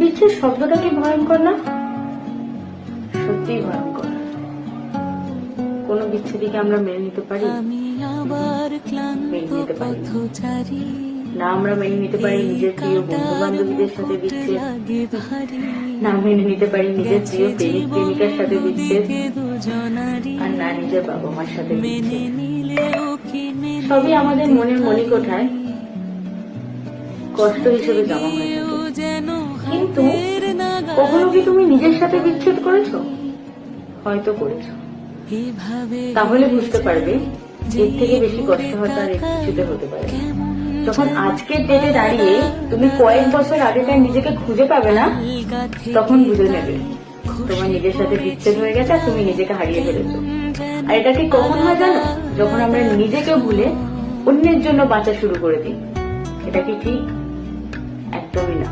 বিচ্ছেদ শব্দটা কি ভয়ঙ্কর না? সত্যি ভয়ঙ্কর। কোন বিচ্ছেদকে আমরা মেনে নিতে পারি? মেনে নিতে পারি না। আমরা মেনে নিতে পারি নিজের প্রিয় বন্ধু বান্ধবীদের সাথে বিচ্ছেদ, না মেনে নিতে পারি নিজের প্রিয় প্রেমিক প্রেমিকার সাথে বিচ্ছেদ, আর না নিজের বাবা মার সাথে বিচ্ছেদ। সবই আমাদের মনের মণিকোঠায় কষ্ট হিসেবে জমা হয়ে থাকে। কিন্তু কখনো কি তুমি নিজের সাথে বিচ্ছেদ করেছো? হয়তো করেছো। তাহলে বুঝতে পারবে এর থেকে বেশি কষ্ট হয়তো আর কিছুতে হতে পারে। যখন আজকের ডেটে দাঁড়িয়ে তুমি কয়েক বছর আগেকার নিজেকে খুঁজে পাবে না, তখন বুঝে নেবে তোমার নিজের সাথে বিচ্ছেদ হয়ে গেছে আর তুমি নিজেকে হারিয়ে ফেলেছো। আর এটা কি কখন হয় জানো? যখন আমরা নিজেকে ভুলে অন্যের জন্য বাঁচা শুরু করে দিই। এটা কি ঠিক? একদমই না।